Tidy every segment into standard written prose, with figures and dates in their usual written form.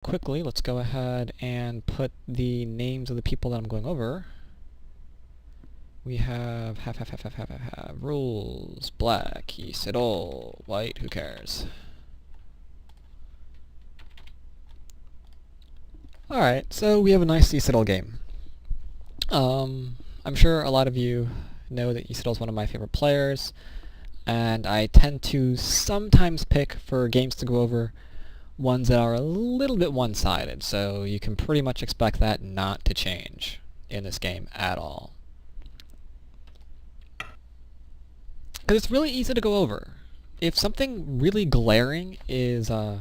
Quickly, let's go ahead and put the names of the people that I'm going over. We have rules, black, Lee Sedol, white, who cares? Alright, so we have a nice Lee Sedol game. I'm sure a lot of you know that Lee Sedol is one of my favorite players, and I tend to sometimes pick for games to go over ones that are a little bit one-sided, so you can pretty much expect that not to change in this game at all. Because it's really easy to go over. If something really glaring is, if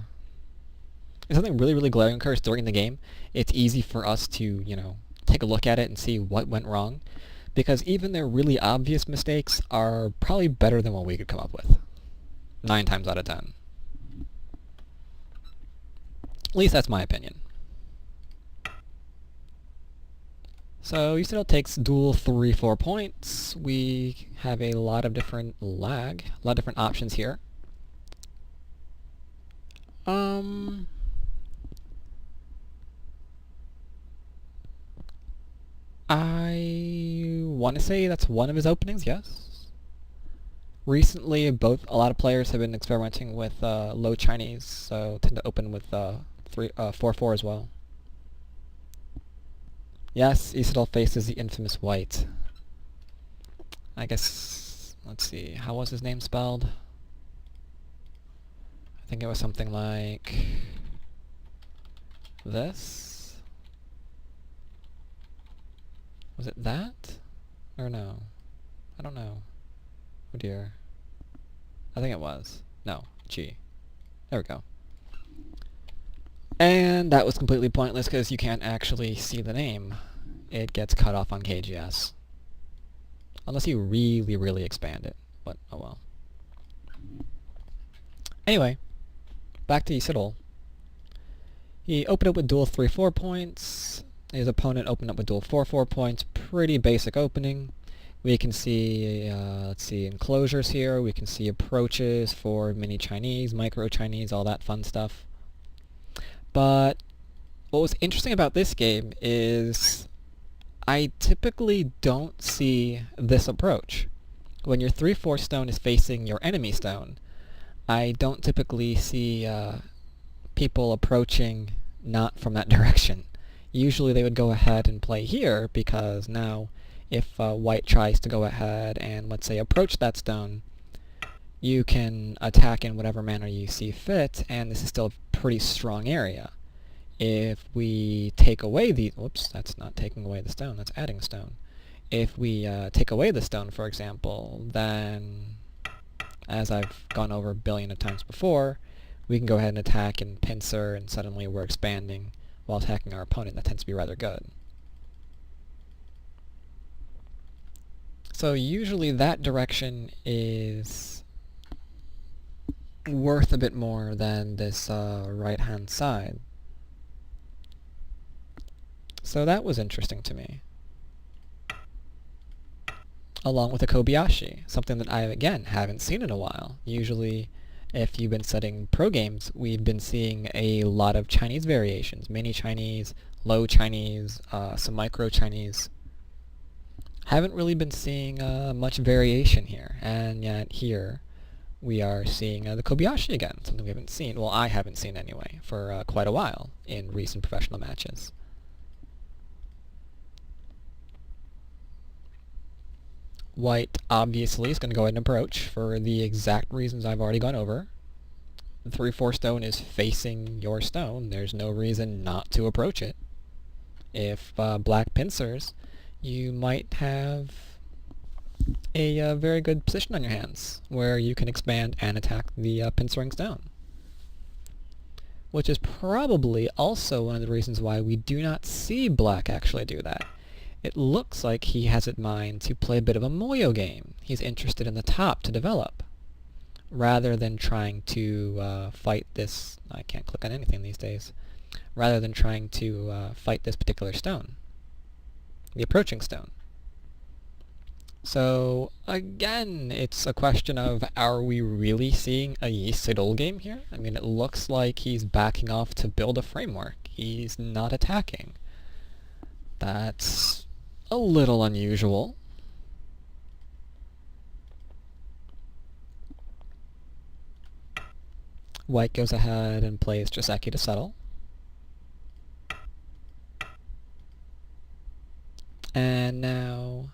something really glaring occurs during the game, it's easy for us to, take a look at it and see what went wrong, because even their really obvious mistakes are probably better than what we could come up with. 9 times out of 10. At least that's my opinion. So Lee Sedol takes dual 3-4 points. We have a lot of different options here. I want to say that's one of his openings, yes. Recently, a lot of players have been experimenting with low Chinese, so tend to open with 4-4 as well. Yes, Lee Sedol faces the infamous white. I guess, let's see, how was his name spelled? I think it was something like this. Was it that? Or no? I don't know. Oh dear. I think it was. No, G. There we go. And that was completely pointless because you can't actually see the name. It gets cut off on KGS. Unless you really expand it. But, oh well. Anyway, back to Lee Sedol. He opened up with dual 3-4 points. His opponent opened up with dual 4-4 points. Pretty basic opening. We can see, let's see, enclosures here. We can see approaches for mini Chinese, micro Chinese, all that fun stuff. But what was interesting about this game is I typically don't see this approach. When your 3-4 stone is facing your enemy stone, I don't typically see people approaching not from that direction. Usually they would go ahead and play here because now if white tries to go ahead and, let's say, approach that stone, you can attack in whatever manner you see fit, and this is still a pretty strong area. If we take away the... Whoops, that's not taking away the stone, that's adding a stone. If we take away the stone, for example, then, as I've gone over a billion of times before, we can go ahead and attack and pincer, and suddenly we're expanding while attacking our opponent. That tends to be rather good. So usually that direction is worth a bit more than this right-hand side. So that was interesting to me. Along with a Kobayashi, something that I, again, haven't seen in a while. Usually, if you've been studying pro games, we've been seeing a lot of Chinese variations. Mini Chinese, low Chinese, some micro Chinese. Haven't really been seeing much variation here, and yet here we are seeing the Kobayashi again, something we haven't seen, well, I haven't seen anyway, for quite a while in recent professional matches. White obviously is going to go ahead and approach for the exact reasons I've already gone over. The 3-4 stone is facing your stone. There's no reason not to approach it. If black pincers, you might have a very good position on your hands where you can expand and attack the pincering stone. Which is probably also one of the reasons why we do not see black actually do that. It looks like he has in mind to play a bit of a Moyo game. He's interested in the top to develop, rather than trying to fight this... I can't click on anything these days. Rather than trying to fight this particular stone. The approaching stone. So again, it's a question of, are we really seeing a Lee Sedol game here? I mean, it looks like he's backing off to build a framework. He's not attacking. That's a little unusual. White goes ahead and plays Joseki to settle. And now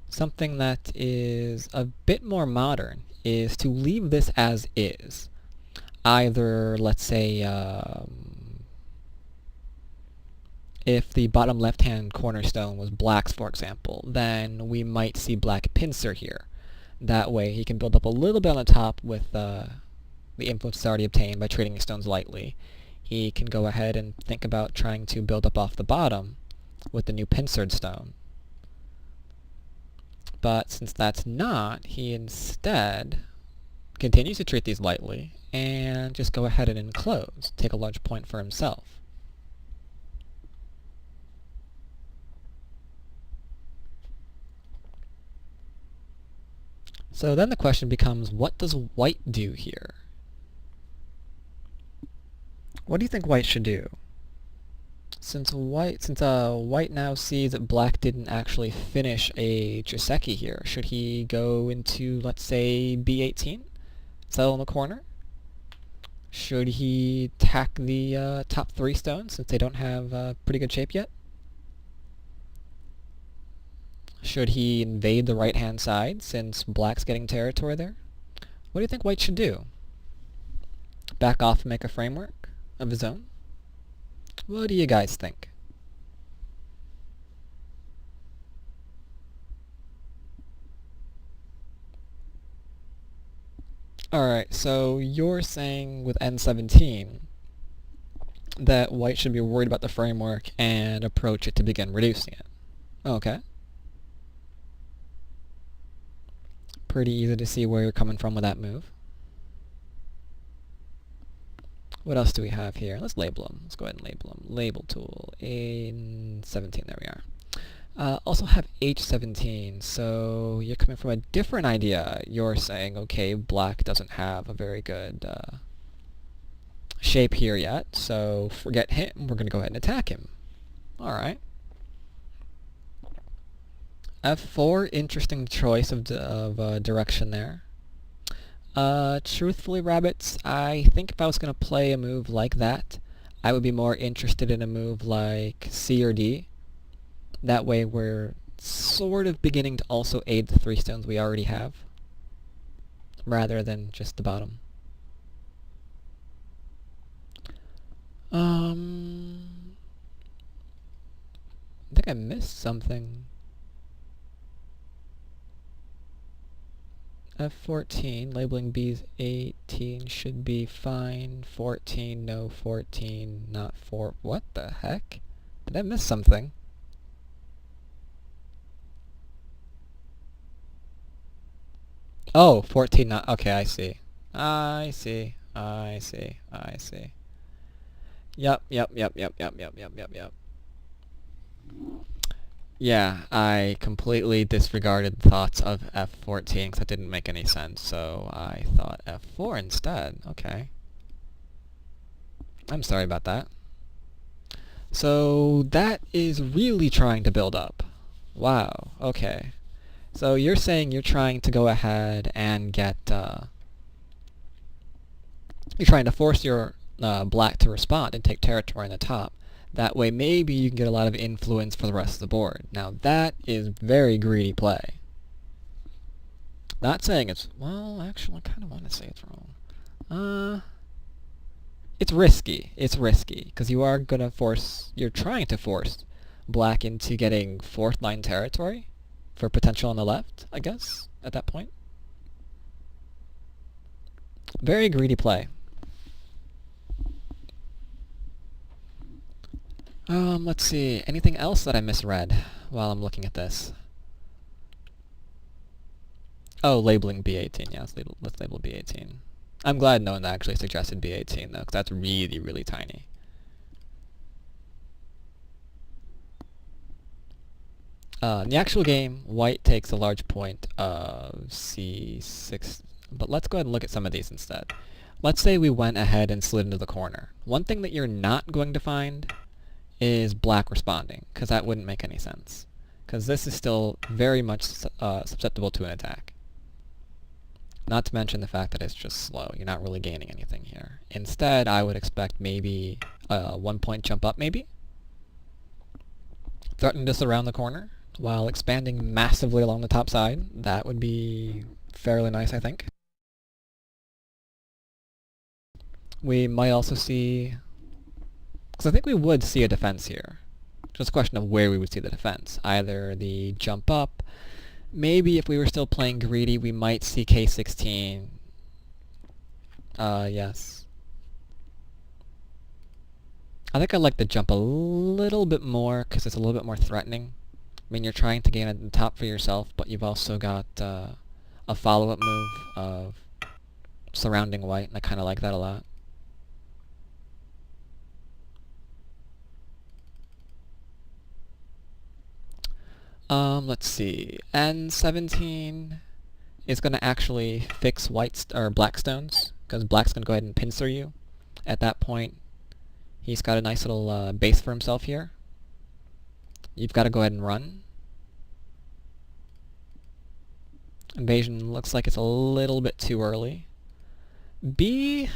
something that is a bit more modern is to leave this as is. Either, let's say, if the bottom left-hand cornerstone was black's, for example, then we might see black pincer here. That way he can build up a little bit on the top with the influence already obtained by trading his stones lightly. He can go ahead and think about trying to build up off the bottom with the new pincered stone. But since that's not, he instead continues to treat these lightly and just go ahead and enclose, take a large point for himself. So then the question becomes, what does white do here? What do you think white should do? Since white now sees that black didn't actually finish a Joseki here, should he go into, let's say, b18? Settle in the corner? Should he tack the top 3 stones since they don't have pretty good shape yet? Should he invade the right-hand side since black's getting territory there? What do you think white should do? Back off and make a framework of his own? What do you guys think? Alright, so you're saying with N17 that white should be worried about the framework and approach it to begin reducing it. Okay. Pretty easy to see where you're coming from with that move. What else do we have here? Let's label them. Let's go ahead and label them. Label tool, A17, there we are. Also have H17, so you're coming from a different idea. You're saying, okay, black doesn't have a very good shape here yet, so forget him, we're going to go ahead and attack him. Alright. F4, interesting choice of direction there. Truthfully, rabbits, I think if I was going to play a move like that, I would be more interested in a move like C or D. That way we're sort of beginning to also aid the 3 stones we already have, rather than just the bottom. I think I missed something. F14, labeling B18 should be fine. 14, no 14, not 4. What the heck? Did I miss something? Oh, 14 not... Okay, I see. I see. Yep. Yeah, I completely disregarded thoughts of F14 because that didn't make any sense, so I thought F4 instead. Okay. I'm sorry about that. So that is really trying to build up. Wow, okay. So you're saying you're trying to go ahead and get... you're trying to force your black to respond and take territory on the top. That way maybe you can get a lot of influence for the rest of the board. Now that is very greedy play. Not saying it's... Well, actually I kind of want to say it's wrong. It's risky. It's risky. Because you are going to force... You're trying to force black into getting 4th line territory for potential on the left, I guess, at that point. Very greedy play. Let's see. Anything else that I misread while I'm looking at this? Oh, labeling B18. Yeah, let's label B18. I'm glad no one actually suggested B18, though, because that's really, really tiny. In the actual game, white takes a large point of c6, but let's go ahead and look at some of these instead. Let's say we went ahead and slid into the corner. One thing that you're not going to find is black responding, because that wouldn't make any sense, because this is still very much susceptible to an attack. Not to mention the fact that it's just slow. You're not really gaining anything here. Instead, I would expect maybe a 1 point jump up, maybe? Threaten to surround the corner while expanding massively along the top side. That would be fairly nice, I think. We might also see... because I think we would see a defense here. Just a question of where we would see the defense. Either the jump up. Maybe if we were still playing greedy, we might see k16. Yes. I think I like the jump a little bit more, because it's a little bit more threatening. I mean, you're trying to gain at the top for yourself, but you've also got a follow-up move of surrounding white, and I kind of like that a lot. Let's see. N17 is going to actually fix black stones, because black's going to go ahead and pincer you. At that point, he's got a nice little base for himself here. You've got to go ahead and run. Invasion looks like it's a little bit too early. B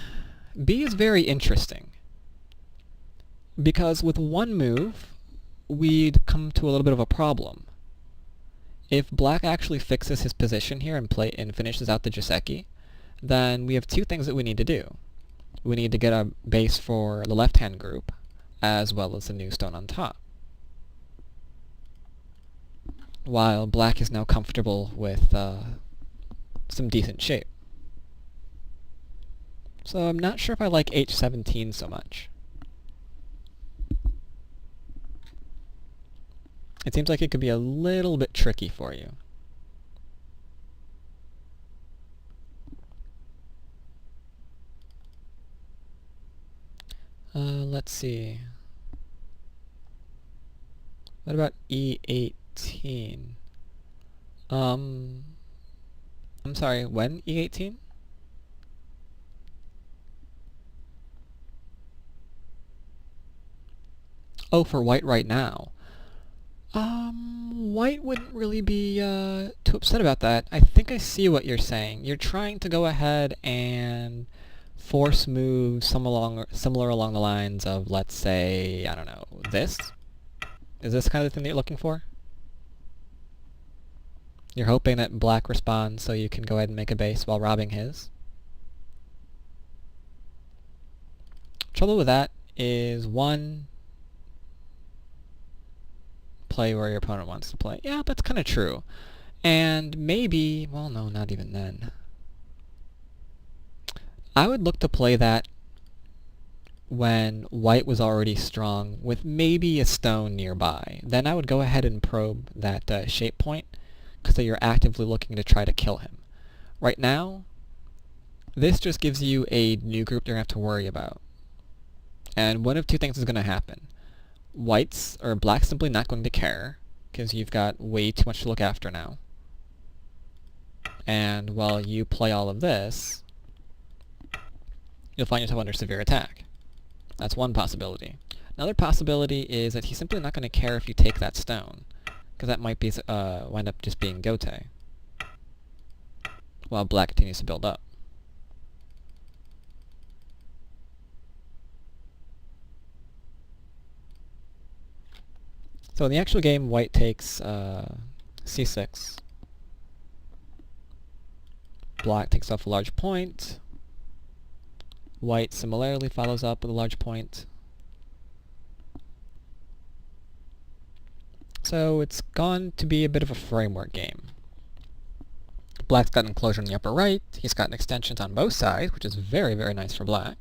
is very interesting, because with one move, we'd come to a little bit of a problem. If black actually fixes his position here and finishes out the Joseki, then we have two things that we need to do. We need to get a base for the left-hand group, as well as the new stone on top. While black is now comfortable with some decent shape. So I'm not sure if I like h17 so much. It seems like it could be a little bit tricky for you. Let's see. What about e18? I'm sorry, when e18? Oh, for white right now. White wouldn't really be too upset about that. I think I see what you're saying. You're trying to go ahead and force moves similar along the lines of, let's say, I don't know, this? Is this kind of the thing that you're looking for? You're hoping that black responds so you can go ahead and make a base while robbing his. Trouble with that is, one, play where your opponent wants to play. Yeah, that's kind of true. And maybe, well, no, not even then. I would look to play that when white was already strong with maybe a stone nearby. Then I would go ahead and probe that shape point, because you're actively looking to try to kill him. Right now, this just gives you a new group you're going to have to worry about. And one of two things is going to happen. Black's simply not going to care, because you've got way too much to look after now. And while you play all of this, you'll find yourself under severe attack. That's one possibility. Another possibility is that he's simply not going to care if you take that stone, because that might be wind up just being Gote, while black continues to build up. So in the actual game, white takes c6. Black takes off a large point. White similarly follows up with a large point. So it's gone to be a bit of a framework game. Black's got an enclosure in the upper right. He's got extensions on both sides, which is very, very nice for black.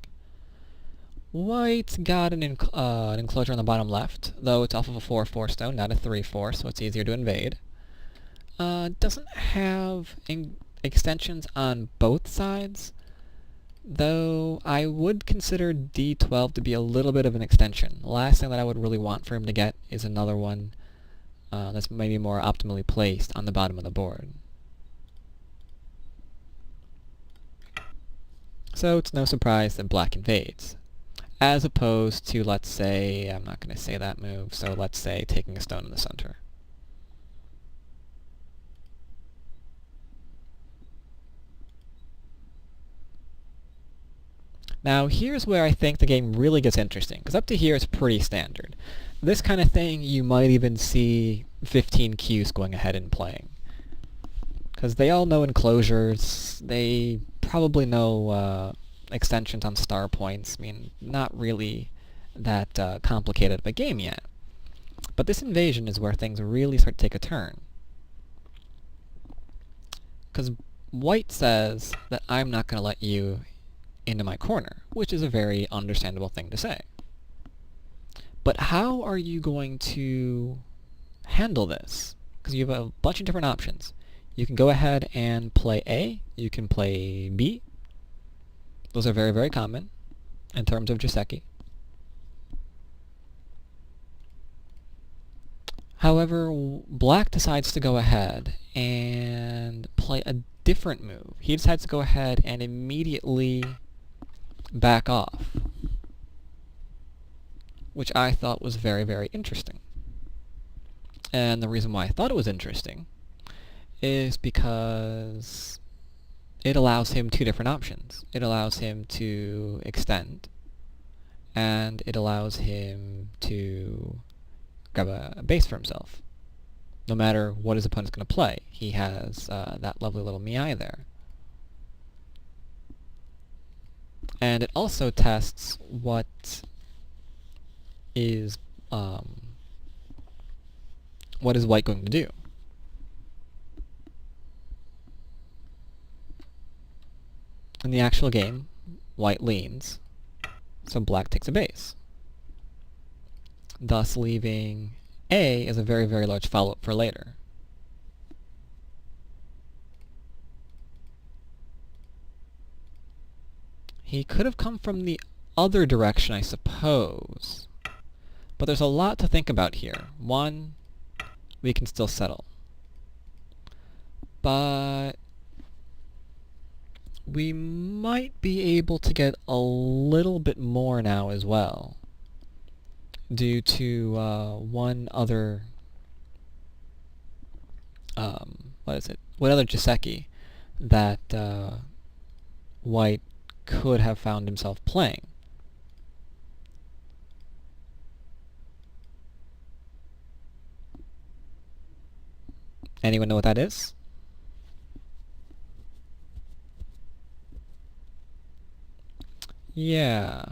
White's got an enclosure on the bottom left, though it's off of a 4-4 stone, not a 3-4, so it's easier to invade. Doesn't have extensions on both sides, though I would consider D12 to be a little bit of an extension. The last thing that I would really want for him to get is another one that's maybe more optimally placed on the bottom of the board. So it's no surprise that black invades, as opposed to, let's say, I'm not going to say that move, so let's say taking a stone in the center. Now here's where I think the game really gets interesting, because up to here it's pretty standard. This kind of thing you might even see 15 cues going ahead and playing. Because they all know enclosures, they probably know extensions on star points. I mean, not really that complicated of a game yet. But this invasion is where things really start to take a turn. Because white says that I'm not going to let you into my corner, which is a very understandable thing to say. But how are you going to handle this? Because you have a bunch of different options. You can go ahead and play A, you can play B. Those are very, very common in terms of Joseki. However, black decides to go ahead and play a different move. He decides to go ahead and immediately back off, which I thought was very, very interesting. And the reason why I thought it was interesting is because it allows him two different options. It allows him to extend, and it allows him to grab a base for himself. No matter what his opponent's going to play, he has that lovely little Miai there. And it also tests what is white going to do. In the actual game, white leans, so black takes a base, thus leaving A as a very, very large follow-up for later. He could have come from the other direction, I suppose. But there's a lot to think about here. One, we can still settle. But we might be able to get a little bit more now as well, due to one other, what other Joseki that white could have found himself playing. Anyone know what that is? Yeah.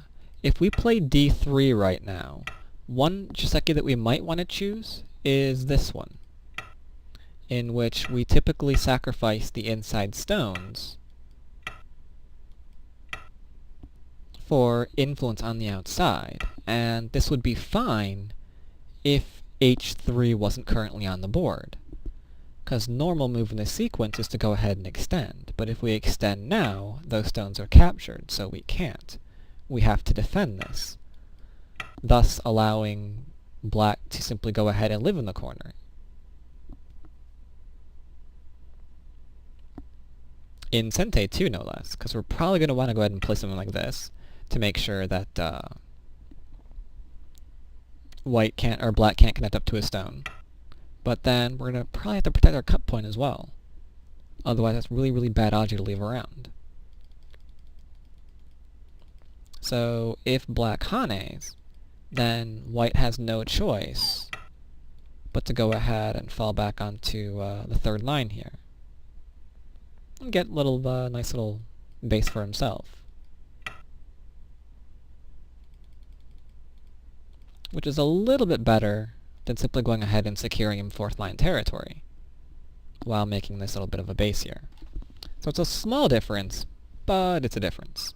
If we play d3 right now, one Joseki that we might want to choose is this one, in which we typically sacrifice the inside stones for influence on the outside, and this would be fine if h3 wasn't currently on the board, because normal move in this sequence is to go ahead and extend, but if we extend now, those stones are captured, so we can't. We have to defend this, thus allowing black to simply go ahead and live in the corner. In Sente too, no less, because we're probably going to want to go ahead and play something like this to make sure that white can't, or black can't connect up to a stone. But then we're going to probably have to protect our cut point as well. Otherwise that's really, really bad Aji to leave around. So if black hanes, then white has no choice but to go ahead and fall back onto the third line here. And get a little nice little base for himself. Which is a little bit better than simply going ahead and securing him fourth line territory while making this little bit of a base here. So it's a small difference, but it's a difference.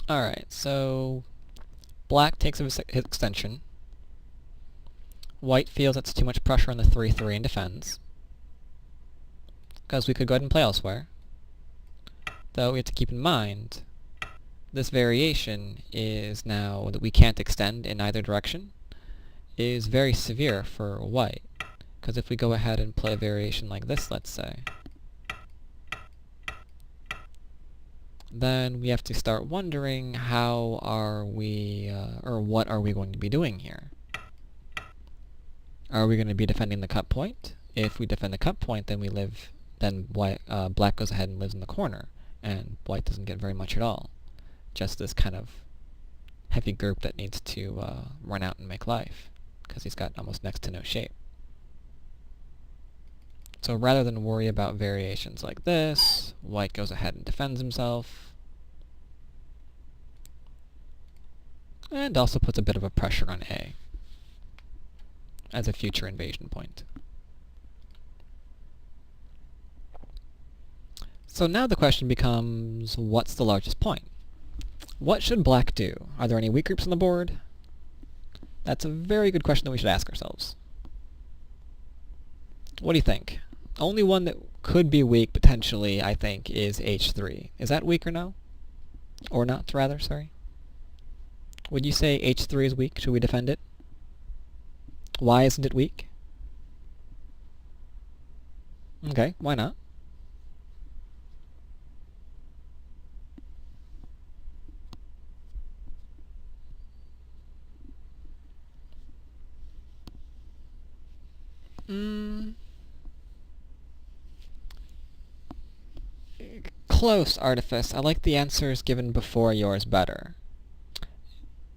Alright, so black takes his extension. White feels that's too much pressure on the 3-3 and defends, because we could go ahead and play elsewhere. Though we have to keep in mind, this variation is now that we can't extend in either direction, is very severe for white. Because if we go ahead and play a variation like this, let's say, then we have to start wondering how are we, or what are we going to be doing here? Are we going to be defending the cut point? If we defend the cut point, then black goes ahead and lives in the corner, and white doesn't get very much at all. Just this kind of heavy group that needs to run out and make life, because he's got almost next to no shape. So rather than worry about variations like this, white goes ahead and defends himself, and also puts a bit of a pressure on A as a future invasion point. So now the question becomes, what's the largest point? What should black do? Are there any weak groups on the board? That's a very good question that we should ask ourselves. What do you think? Only one that could be weak, potentially, I think, is h3. Is that weak or no? Or not, rather, sorry. Would you say h3 is weak? Should we defend it? Why isn't it weak? Okay, why not? Close, Artifice. I like the answers given before yours better.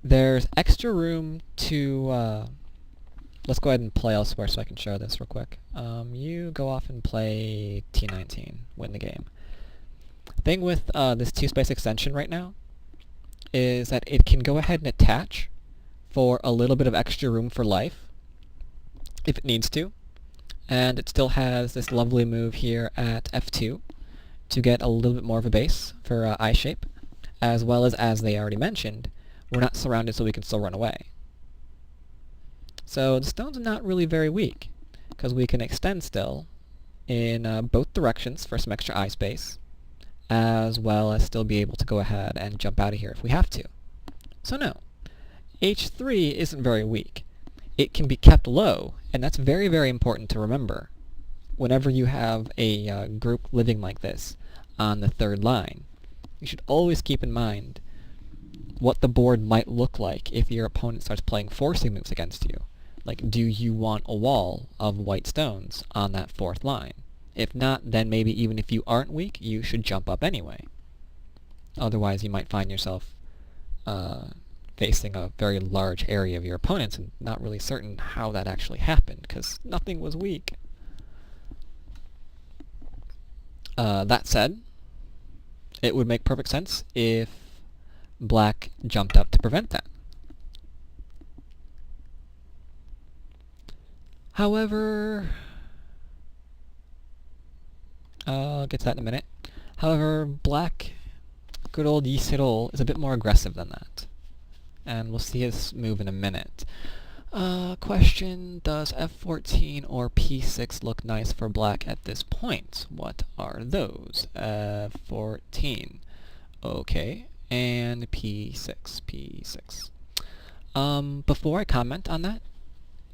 There's extra room to, let's go ahead and play elsewhere so I can show this real quick. You go off and play T19, win the game. Thing with this two-space extension right now is that it can go ahead and attach for a little bit of extra room for life if it needs to, and it still has this lovely move here at F2 to get a little bit more of a base for I shape, as well as they already mentioned, we're not surrounded so we can still run away. So the stone's not really very weak, because we can extend still in both directions for some extra eye space, as well as still be able to go ahead and jump out of here if we have to. So no, h3 isn't very weak. It can be kept low, and that's very, very important to remember. Whenever you have a group living like this on the third line, you should always keep in mind what the board might look like if your opponent starts playing forcing moves against you. Like, do you want a wall of white stones on that fourth line? If not, then maybe even if you aren't weak, you should jump up anyway. Otherwise, you might find yourself facing a very large area of your opponents and not really certain how that actually happened, because nothing was weak. That said, it would make perfect sense if black jumped up to prevent that. However, I'll get to that in a minute. However, black, good old Lee Sedol, is a bit more aggressive than that. And we'll see his move in a minute. Question, does f14 or p6 look nice for black at this point? What are those? f14. Okay. And p6. Before I comment on that,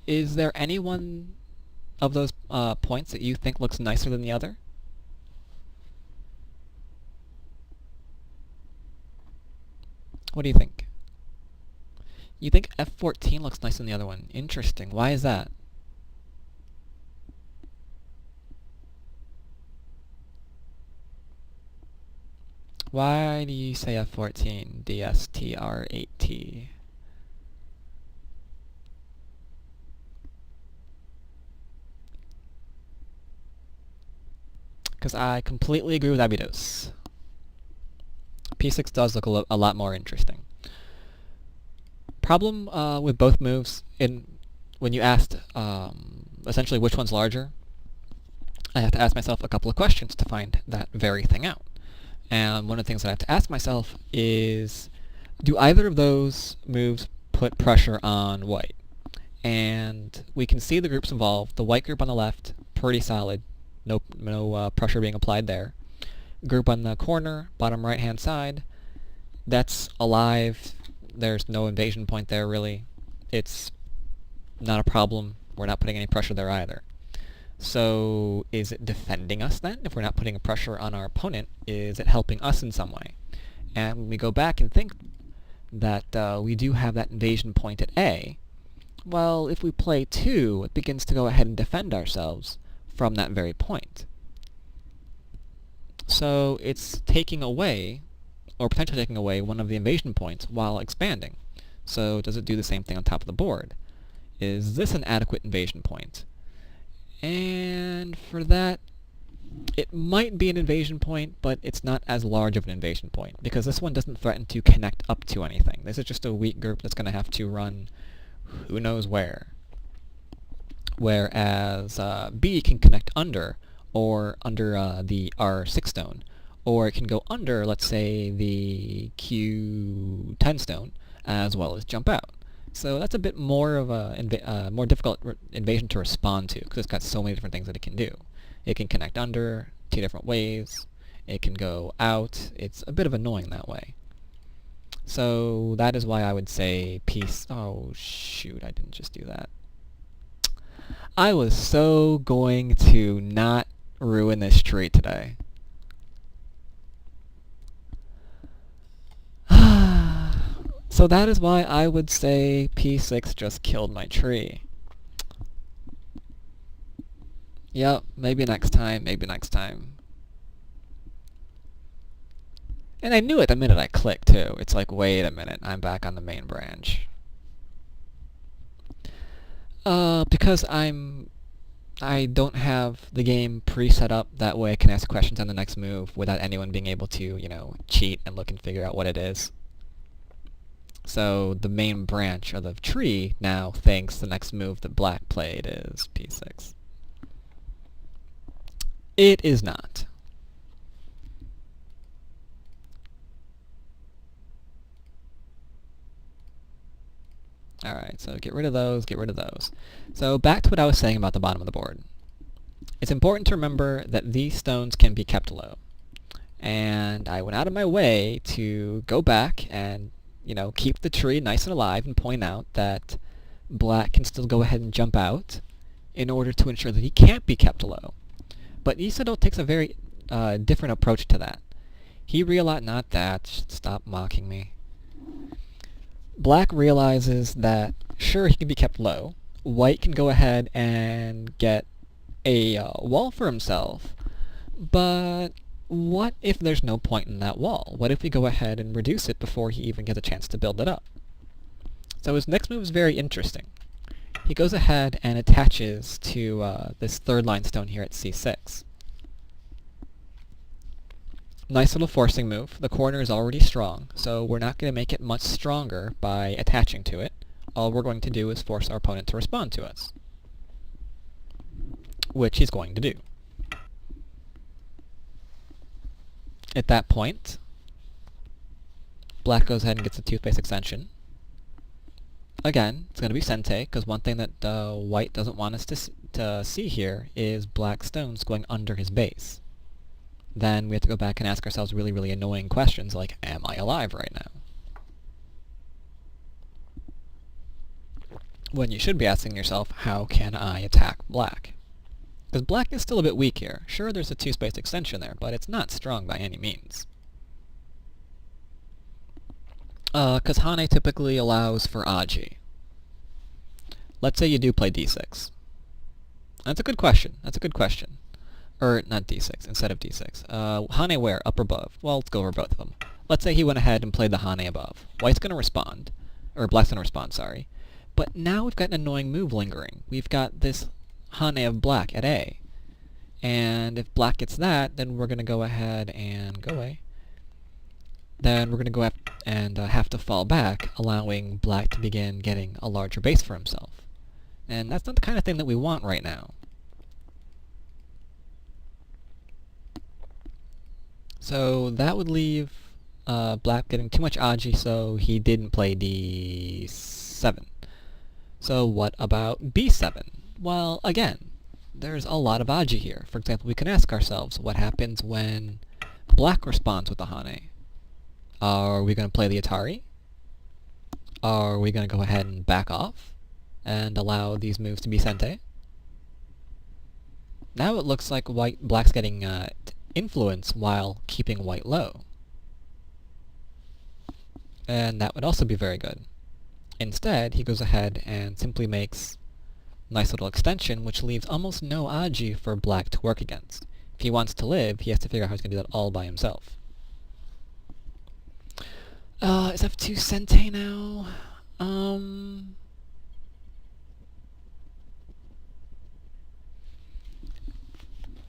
is there any one of those points that you think looks nicer than the other? What do you think? You think f14 looks nicer than the other one. Interesting. Why is that? Why do you say f14? DSTR8T. Because I completely agree with Abydos. P6 does look a lot more interesting. Problem with both moves, when you asked essentially which one's larger, I have to ask myself a couple of questions to find that very thing out. And one of the things that I have to ask myself is, do either of those moves put pressure on white? And we can see the groups involved. The white group on the left, pretty solid. No pressure being applied there. group on the corner, bottom right-hand side, that's alive. There's no invasion point there, really. It's not a problem. We're not putting any pressure there either. So is it defending us then? If we're not putting pressure on our opponent, is it helping us in some way? And when we go back and think that we do have that invasion point at A, well, if we play 2, it begins to go ahead and defend ourselves from that very point. So it's taking away, or potentially taking away, one of the invasion points while expanding. So does it do the same thing on top of the board? Is this an adequate invasion point? And for that, it might be an invasion point, but it's not as large of an invasion point, because this one doesn't threaten to connect up to anything. This is just a weak group that's going to have to run who knows where. Whereas B can connect under, or under the R6 stone, or it can go under, let's say, the Q10 stone, as well as jump out. So that's a bit more of a more difficult invasion to respond to, because it's got so many different things that it can do. It can connect under 2 different ways. It can go out. It's a bit of annoying that way. So that is why I would say piece... Oh, shoot, I didn't just do that. I was so going to not ruin this tree today. So that is why I would say P6 just killed my tree. Yep, maybe next time, maybe next time. And I knew it the minute I clicked, too. It's like, wait a minute, I'm back on the main branch. Because I don't have the game pre-set up, that way I can ask questions on the next move without anyone being able to, you know, cheat and look and figure out what it is. So the main branch of the tree now thinks the next move that black played is P6. It is not. Alright, so get rid of those, get rid of those. So back to what I was saying about the bottom of the board. It's important to remember that these stones can be kept low. And I went out of my way to go back and, you know, keep the tree nice and alive and point out that black can still go ahead and jump out in order to ensure that he can't be kept low. But Lee Sedol takes a very different approach to that. He realized... Not that. Stop mocking me. Black realizes that, sure, he can be kept low. White can go ahead and get a wall for himself, but what if there's no point in that wall? What if we go ahead and reduce it before he even gets a chance to build it up? So his next move is very interesting. He goes ahead and attaches to this third line stone here at C6. Nice little forcing move. The corner is already strong, so we're not going to make it much stronger by attaching to it. All we're going to do is force our opponent to respond to us, which he's going to do. At that point, black goes ahead and gets a 2-space extension. Again, it's going to be Sente, because one thing that white doesn't want us to see here is black stones going under his base. Then we have to go back and ask ourselves really, really annoying questions like, am I alive right now? When you should be asking yourself, how can I attack black? Because black is still a bit weak here. Sure, there's a 2-space extension there, but it's not strong by any means. Because Hane typically allows for Aji. Let's say you do play D6. That's a good question. That's a good question. Or, not D6, instead of D6. Hane where? Up or above? Well, let's go over both of them. Let's say he went ahead and played the Hane above. White's going to respond. Or black's going to respond, sorry. But now we've got an annoying move lingering. We've got this Hane of black at A. And if black gets that, then we're going to go ahead and... Go away. Then we're going to go up and have to fall back, allowing black to begin getting a larger base for himself. And that's not the kind of thing that we want right now. So that would leave black getting too much Aji, so he didn't play D7. So what about B7? Well, again, there's a lot of Aji here. For example, we can ask ourselves, what happens when Black responds with the Hane. Are we going to play the Atari? Are we going to go ahead and back off and allow these moves to be sente? Now it looks like Black's getting influence while keeping White low. And that would also be very good. Instead, he goes ahead and simply makes a nice little extension, which leaves almost no Aji for Black to work against. If he wants to live, he has to figure out how he's going to do that all by himself. Is F2 sente now?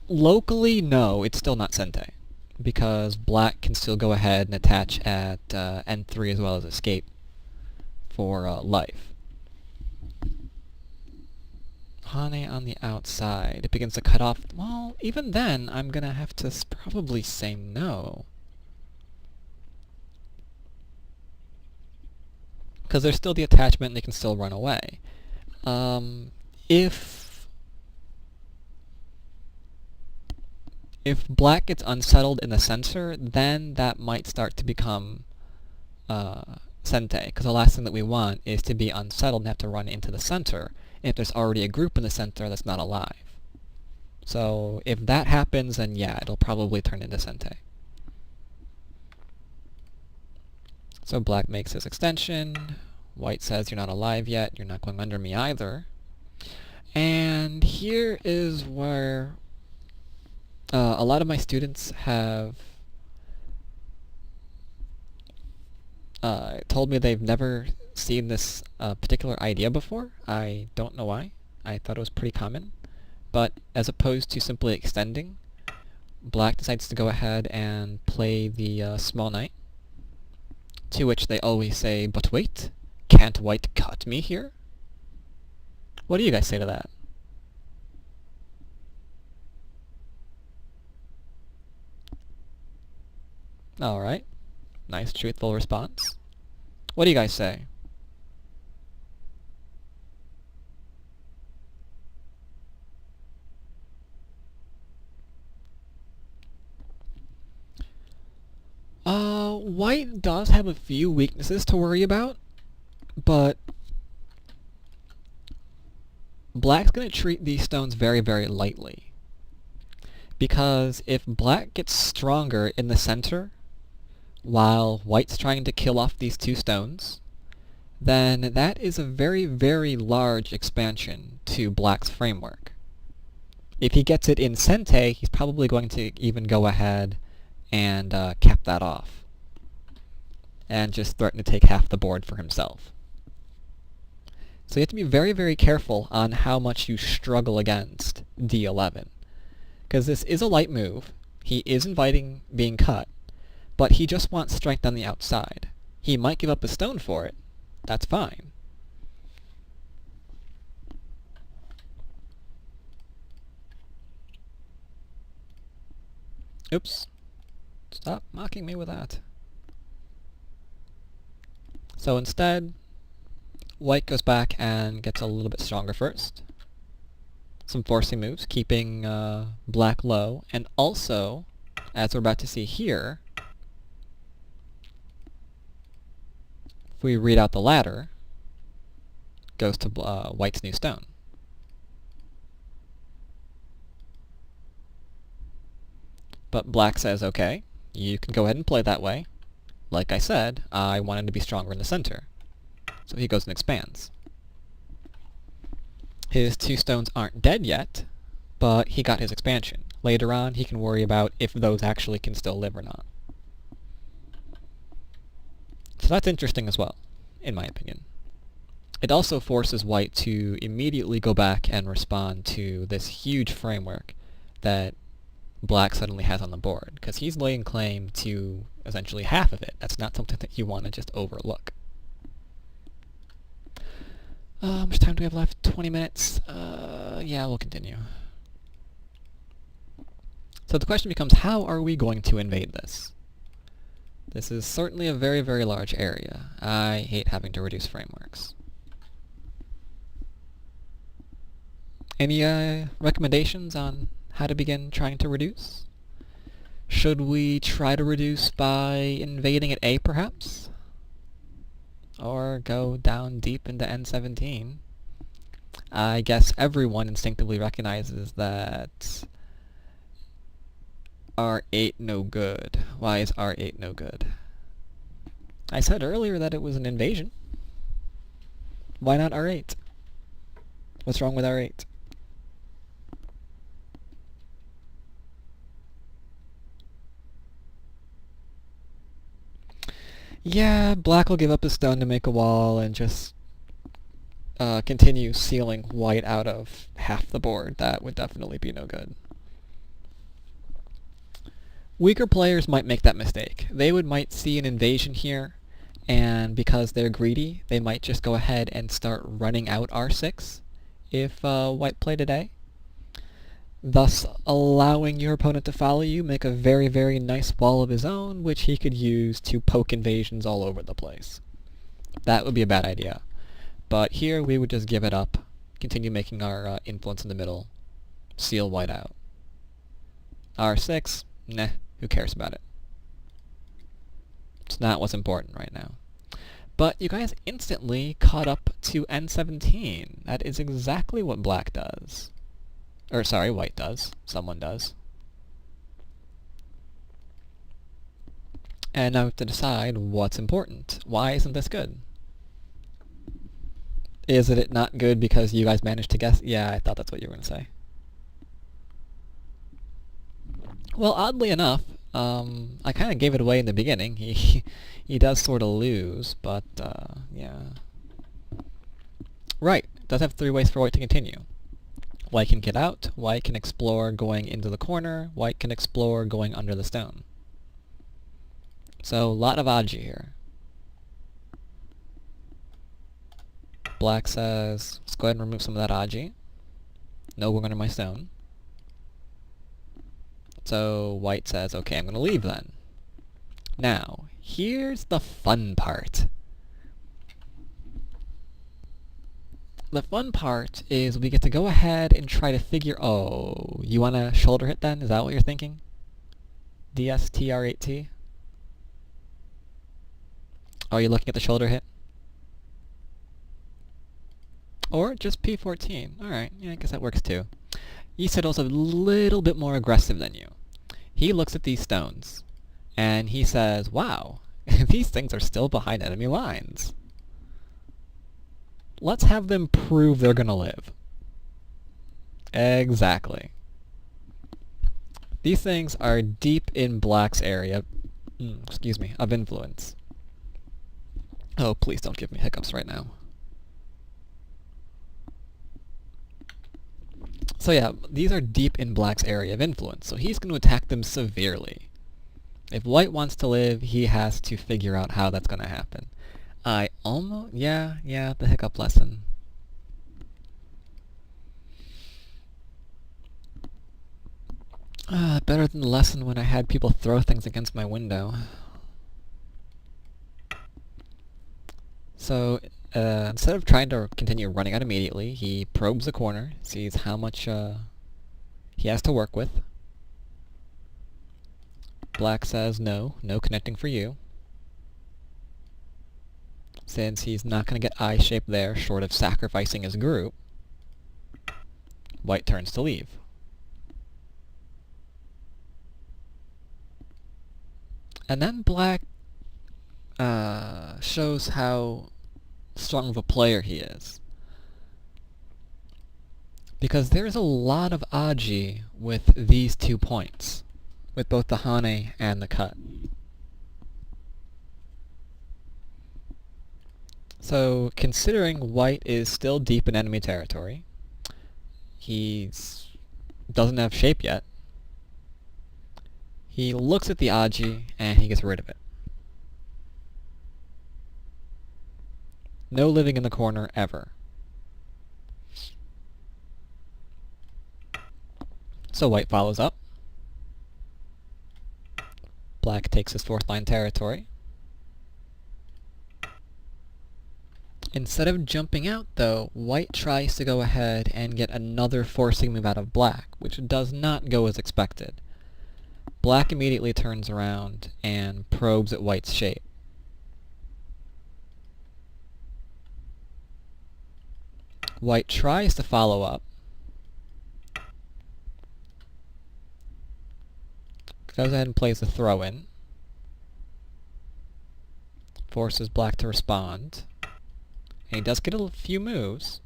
Locally, no, it's still not sente, because Black can still go ahead and attach at N3 as well as escape for life. Hane on the outside. It begins to cut off. Well, even then, I'm gonna have to probably say no. Because there's still the attachment and they can still run away. If Black gets unsettled in the center, then that might start to become sente, because the last thing that we want is to be unsettled and have to run into the center if there's already a group in the center that's not alive. So if that happens, then yeah, it'll probably turn into sente. So Black makes his extension. White says, you're not alive yet, you're not going under me either. And here is where a lot of my students have told me they've never seen this particular idea before. I don't know why. I thought it was pretty common. But as opposed to simply extending, Black decides to go ahead and play the small knight. To which they always say, but wait, can't White cut me here? What do you guys say to that? Alright. Nice, truthful response. What do you guys say? White does have a few weaknesses to worry about, but Black's going to treat these stones very, very lightly. Because if Black gets stronger in the center, while White's trying to kill off these two stones, then that is a very, very large expansion to Black's framework. If he gets it in sente, he's probably going to even go ahead and cap that off, and just threaten to take half the board for himself. So you have to be very, very careful on how much you struggle against D11. Because this is a light move, he is inviting being cut, but he just wants strength on the outside. He might give up a stone for it. That's fine. Oops. Stop mocking me with that. So instead, White goes back and gets a little bit stronger first. Some forcing moves, keeping Black low, and also, as we're about to see here, if we read out the ladder, goes to White's new stone. But Black says, okay, you can go ahead and play that way. Like I said, I wanted to be stronger in the center. So he goes and expands. His two stones aren't dead yet, but he got his expansion. Later on, he can worry about if those actually can still live or not. So that's interesting as well, in my opinion. It also forces White to immediately go back and respond to this huge framework that Black suddenly has on the board, because he's laying claim to essentially half of it. That's not something that you want to just overlook. How much time do we have left? 20 minutes? Yeah, we'll continue. So the question becomes, how are we going to invade this? This is certainly a very, very large area. I hate having to reduce frameworks. Any recommendations on how to begin trying to reduce? Should we try to reduce by invading at A, perhaps? Or go down deep into N17? I guess everyone instinctively recognizes that R8 no good. Why is R8 no good? I said earlier that it was an invasion. Why not R8? What's wrong with R8? Yeah, black will give up a stone to make a wall and just continue sealing white out of half the board. That would definitely be no good. Weaker players might make that mistake. They might see an invasion here, and because they're greedy, they might just go ahead and start running out R6 if white played today, thus allowing your opponent to follow you, make a very, very nice wall of his own, which he could use to poke invasions all over the place. That would be a bad idea. But here we would just give it up, continue making our influence in the middle, seal white out. R6, nah, who cares about it? It's not what's important right now. But you guys instantly caught up to N17. That is exactly what black does. Or sorry, white does. Someone does. And now we have to decide what's important. Why isn't this good? Is it not good because you guys managed to guess? Yeah, I thought that's what you were going to say. Well, oddly enough, I kind of gave it away in the beginning. He does sort of lose, but yeah. Right, does have 3 ways for white to continue. White can get out, white can explore going into the corner, white can explore going under the stone. So, a lot of aji here. Black says, let's go ahead and remove some of that aji. No going under my stone. So white says, okay, I'm going to leave then. Now, here's the fun part. The fun part is we get to go ahead and try to figure... Oh, you want to shoulder hit then? Is that what you're thinking? DSTR8T? Are you looking at the shoulder hit? Or just P14. Alright, yeah, I guess that works too. Lee Sedol's a little bit more aggressive than you. He looks at these stones, and he says, wow, these things are still behind enemy lines. Let's have them prove they're gonna live. Exactly. These things are deep in black's area, of influence. Oh, please don't give me hiccups right now. So yeah, these are deep in black's area of influence, so he's going to attack them severely. If white wants to live, he has to figure out how that's going to happen. Yeah, the hiccup lesson. Better than the lesson when I had people throw things against my window. So, instead of trying to continue running out immediately, he probes the corner, sees how much he has to work with. Black says no connecting for you. Since he's not going to get eye-shape there, short of sacrificing his group, white turns to leave. And then black shows how strong of a player he is. Because there's a lot of aji with these 2 points, with both the hane and the cut. So, considering white is still deep in enemy territory, he doesn't have shape yet, he looks at the aji and he gets rid of it. No living in the corner, ever. So white follows up. Black takes his 4th line territory. Instead of jumping out, though, white tries to go ahead and get another forcing move out of black, which does not go as expected. Black immediately turns around and probes at white's shape. White tries to follow up. Goes ahead and plays a throw-in. Forces black to respond. And he does get a few moves.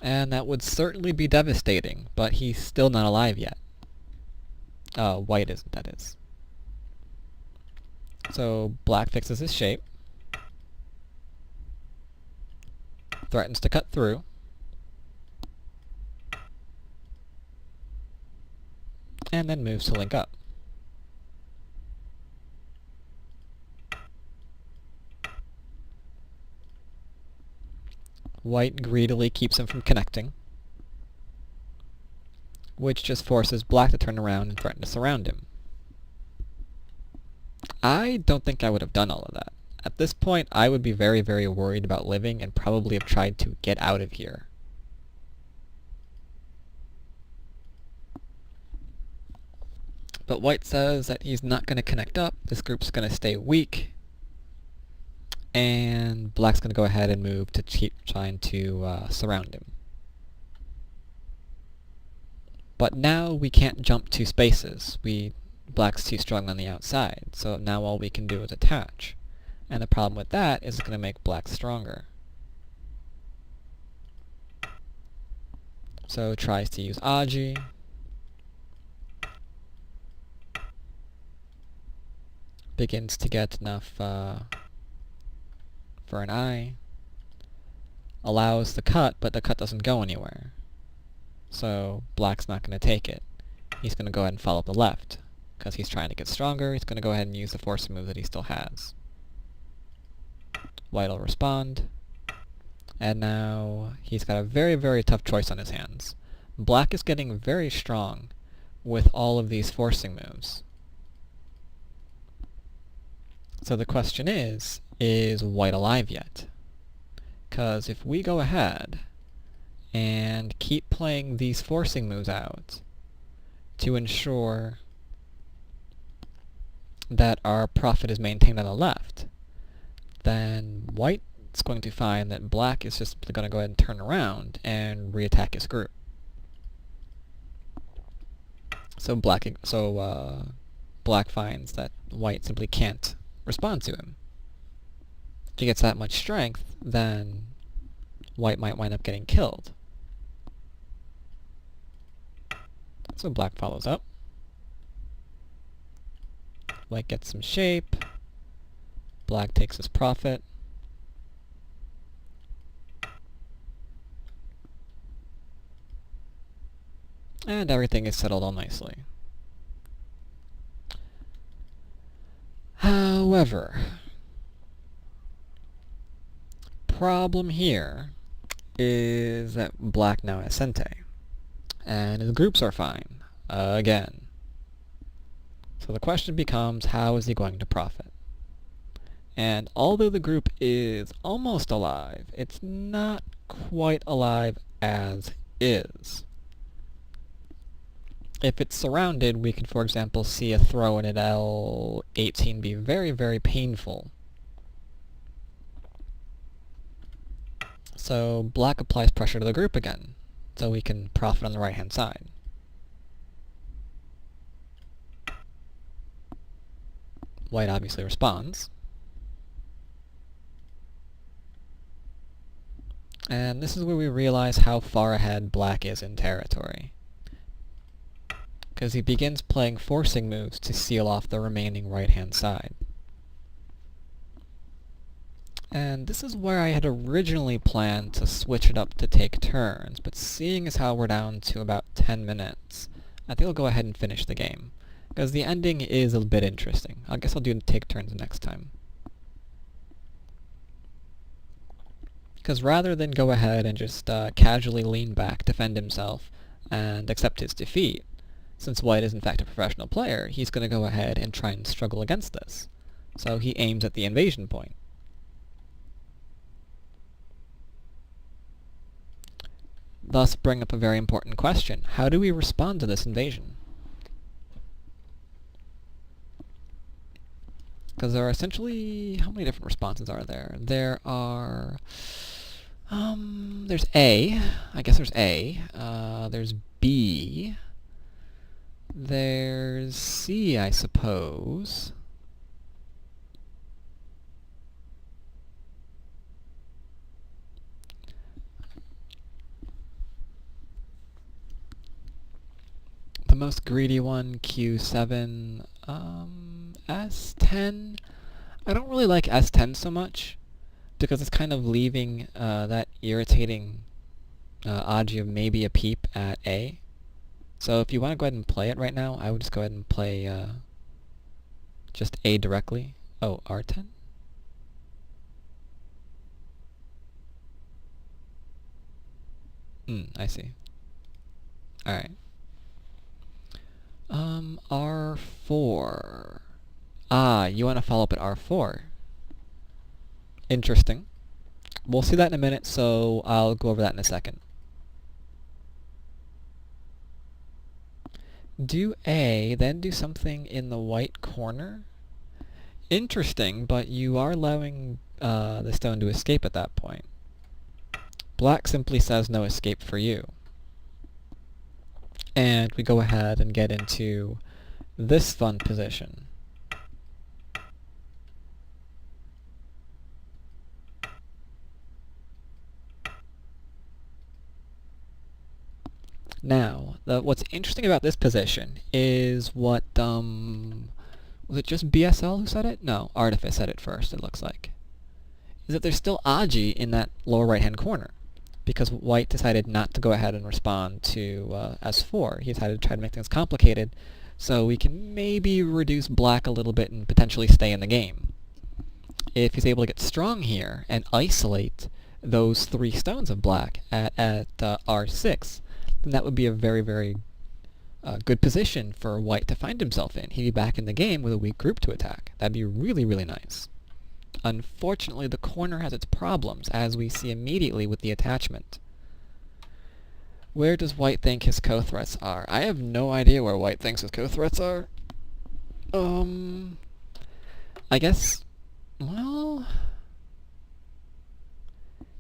And that would certainly be devastating, but he's still not alive yet. Oh, white isn't, that is. So black fixes his shape. Threatens to cut through. And then moves to link up. White greedily keeps him from connecting, which just forces black to turn around and threaten to surround him. I don't think I would have done all of that. At this point, I would be very, very worried about living and probably have tried to get out of here. But white says that he's not going to connect up, this group's going to stay weak, and black's going to go ahead and move to keep trying to surround him. But now we can't jump 2 spaces. Black's too strong on the outside, so now all we can do is attach. And the problem with that is it's going to make black stronger. So tries to use Aji. Begins to get enough for an eye. Allows the cut, but the cut doesn't go anywhere. So black's not going to take it. He's going to go ahead and follow up the left. Because he's trying to get stronger, he's going to go ahead and use the force move that he still has. White will respond. And now he's got a very, very tough choice on his hands. Black is getting very strong with all of these forcing moves. So the question is white alive yet? Because if we go ahead and keep playing these forcing moves out to ensure that our profit is maintained on the left, then white's going to find that black is just going to go ahead and turn around and reattack his group. So black finds that white simply can't respond to him. If he gets that much strength, then white might wind up getting killed. So black follows up. White gets some shape. Black takes his profit. And everything is settled all nicely. However, problem here is that black now has Sente. And his groups are fine. Again. So the question becomes, how is he going to profit? And although the group is almost alive, it's not quite alive as is. If it's surrounded, we could, for example, see a throw-in at L18 be very, very painful. So black applies pressure to the group again, so we can profit on the right-hand side. White obviously responds. And this is where we realize how far ahead black is in territory. Because he begins playing forcing moves to seal off the remaining right-hand side. And this is where I had originally planned to switch it up to take turns, but seeing as how we're down to about 10 minutes, I think I'll go ahead and finish the game. Because the ending is a bit interesting. I guess I'll do take turns next time. Because rather than go ahead and just casually lean back, defend himself, and accept his defeat, since white is in fact a professional player, he's going to go ahead and try and struggle against this. So he aims at the invasion point. thus bring up a very important question. How do we respond to this invasion? Because there are essentially... how many different responses are there? There are... there's A. I guess there's A. There's B. There's C, I suppose. The most greedy one, Q7. S10. I don't really like S10 so much, because it's kind of leaving that irritating Aji of maybe a peep at A. So if you want to go ahead and play it right now, I would just go ahead and play just A directly. Oh, R10? I see. Alright. R4. Ah, you want to follow up at R4. Interesting. We'll see that in a minute, so I'll go over that in a second. Do A, then do something in the white corner. Interesting, but you are allowing the stone to escape at that point. Black simply says no escape for you. And we go ahead and get into this fun position. Now, what's interesting about this position is what, was it just BSL who said it? No, Artifice said it first, it looks like. Is that there's still Aji in that lower right-hand corner, because White decided not to go ahead and respond to S4. He decided to try to make things complicated, so we can maybe reduce Black a little bit and potentially stay in the game. If he's able to get strong here and isolate those 3 stones of Black at R6, then that would be a very, very good position for White to find himself in. He'd be back in the game with a weak group to attack. That'd be really, really nice. Unfortunately, the corner has its problems, as we see immediately with the attachment. Where does White think his co-threats are? I have no idea where White thinks his co-threats are. I guess... well...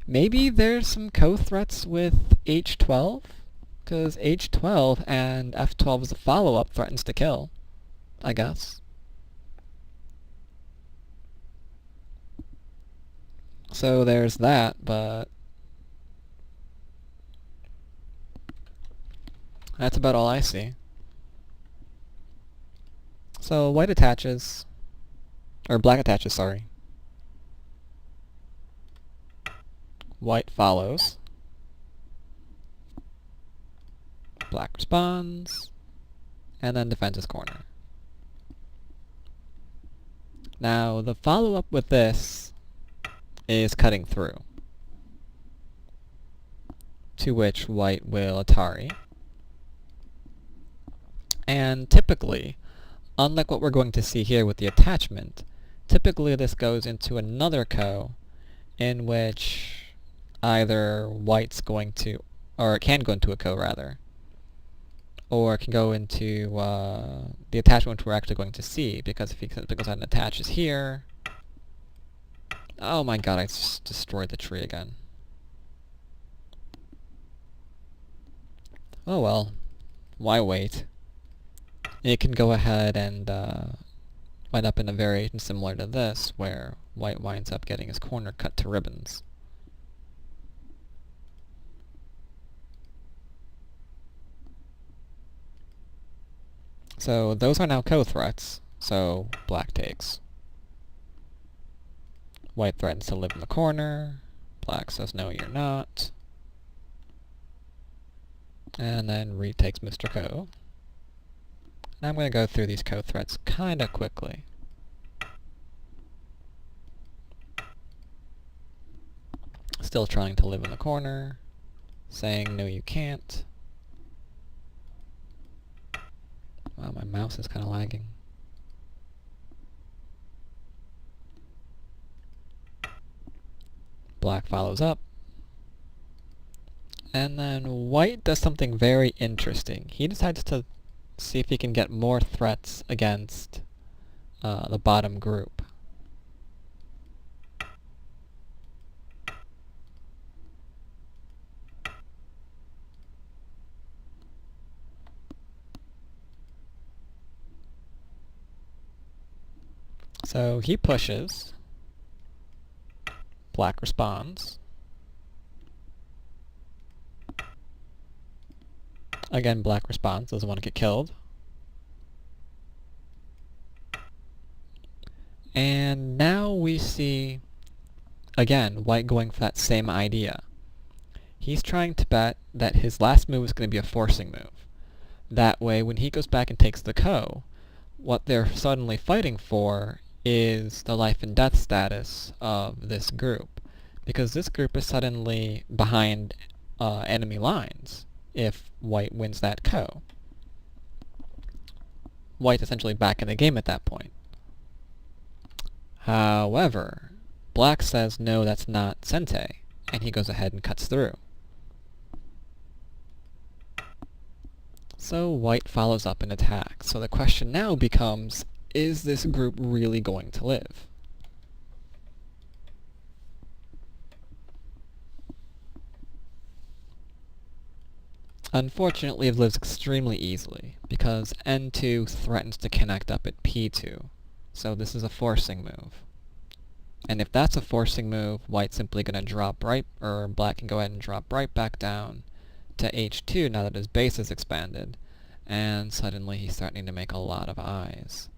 maybe there's some co-threats with H12? Because H12 and F12 as a follow-up threatens to kill, I guess. So there's that, but... that's about all I see. So White attaches, or Black attaches, sorry. White follows. Black responds, and then defends his corner. Now, the follow-up with this is cutting through, to which White will Atari. And typically, unlike what we're going to see here with the attachment, typically this goes into another ko, in which either White's going to, or it can go into a ko rather, or it can go into the attachment which we're actually going to see, because if he goes ahead and attaches here... oh my god, I just destroyed the tree again. Oh well, why wait? It can go ahead and wind up in a variation similar to this, where White winds up getting his corner cut to ribbons. So those are now co-threats, so Black takes. White threatens to live in the corner. Black says, no, you're not. And then retakes Mr. Ko. And I'm going to go through these co-threats kind of quickly. Still trying to live in the corner. Saying, no, you can't. Wow, my mouse is kind of lagging. Black follows up. And then white does something very interesting. He decides to see if he can get more threats against the bottom group. So he pushes. Black responds. Again, black responds, doesn't want to get killed. And now we see, again, white going for that same idea. He's trying to bet that his last move is going to be a forcing move. That way, when he goes back and takes the ko, what they're suddenly fighting for is the life and death status of this group. Because this group is suddenly behind enemy lines if white wins that ko. White's essentially back in the game at that point. However, black says, no, that's not sente, and he goes ahead and cuts through. So white follows up and attacks. So the question now becomes, is this group really going to live? Unfortunately, it lives extremely easily, because N2 threatens to connect up at P2. So this is a forcing move. And if that's a forcing move, white's simply going to drop right, or black can go ahead and drop right back down to H2 now that his base is expanded, and suddenly he's starting to make a lot of eyes.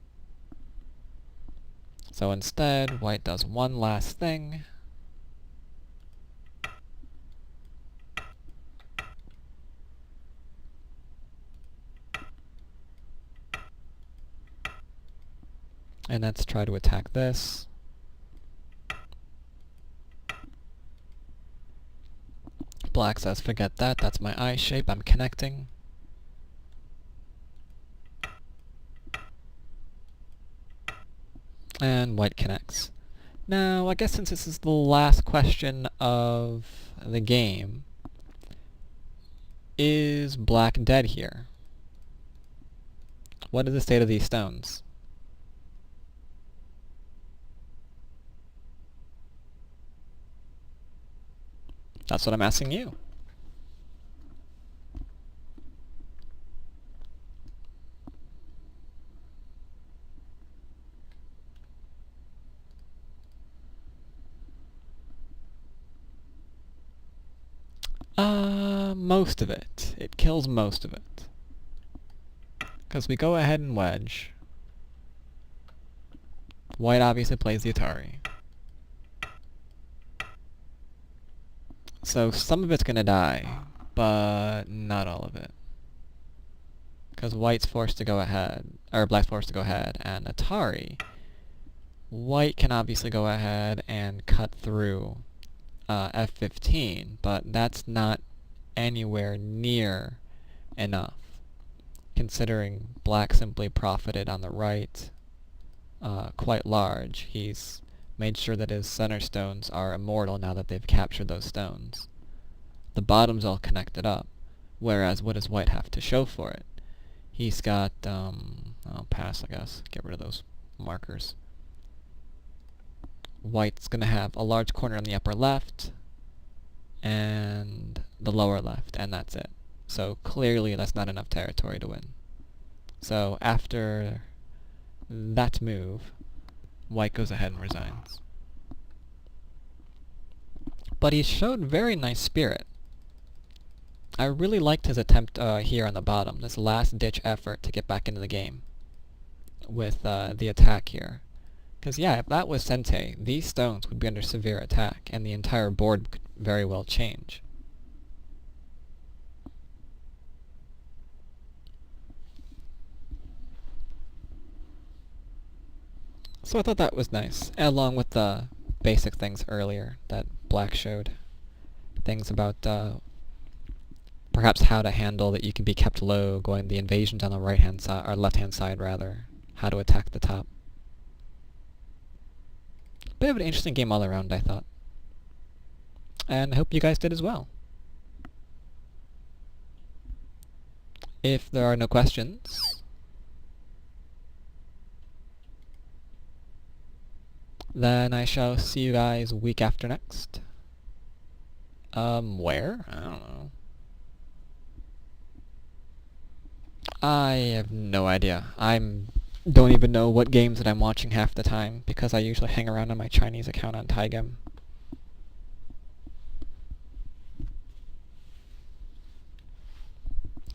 So instead, white does one last thing. And let's try to attack this. Black says, forget that, that's my eye shape, I'm connecting. And white connects. Now, I guess since this is the last question of the game, is black dead here? What is the state of these stones? That's what I'm asking you. Most of it. It kills most of it. Because we go ahead and wedge. White obviously plays the Atari. So some of it's gonna die, but not all of it. Because white's forced to go ahead, or black's forced to go ahead, and Atari, white can obviously go ahead and cut through F15, but that's not anywhere near enough, considering black simply profited on the right quite large. He's made sure that his center stones are immortal now that they've captured those stones. The bottom's all connected up, whereas what does white have to show for it? He's got, I'll pass, I guess, get rid of those markers. White's going to have a large corner on the upper left, and the lower left, and that's it. So clearly that's not enough territory to win. So after that move, white goes ahead and resigns. But he showed very nice spirit. I really liked his attempt here on the bottom, this last-ditch effort to get back into the game with the attack here. Because yeah, if that was sente, these stones would be under severe attack, and the entire board could very well change. So I thought that was nice, along with the basic things earlier that black showed. Things about perhaps how to handle that you can be kept low, going the invasions on the right-hand side, or left-hand side rather, how to attack the top. Bit of an interesting game all around, I thought. And I hope you guys did as well. if there are no questions, then I shall see you guys week after next. Where? I don't know. I have no idea. Don't even know what games that I'm watching half the time because I usually hang around on my Chinese account on Taigem.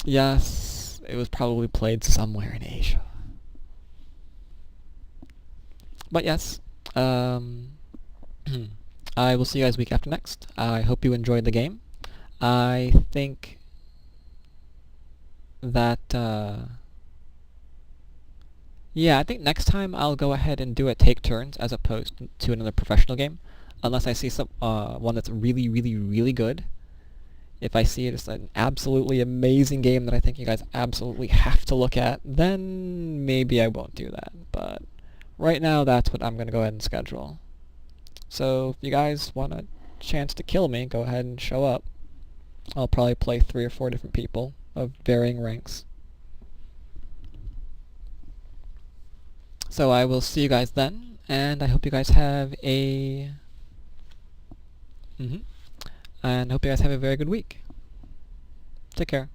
Yes, it was probably played somewhere in Asia. But yes, I will see you guys week after next. I hope you enjoyed the game. I think that, yeah, I think next time I'll go ahead and do a take turns as opposed to another professional game, unless I see some one that's really, really, really good. If I see it as an absolutely amazing game that I think you guys absolutely have to look at, then maybe I won't do that. But right now, that's what I'm going to go ahead and schedule. So if you guys want a chance to kill me, go ahead and show up. I'll probably play 3 or 4 different people of varying ranks. So I will see you guys then, and I hope you guys have a... and hope you guys have a very good week. Take care.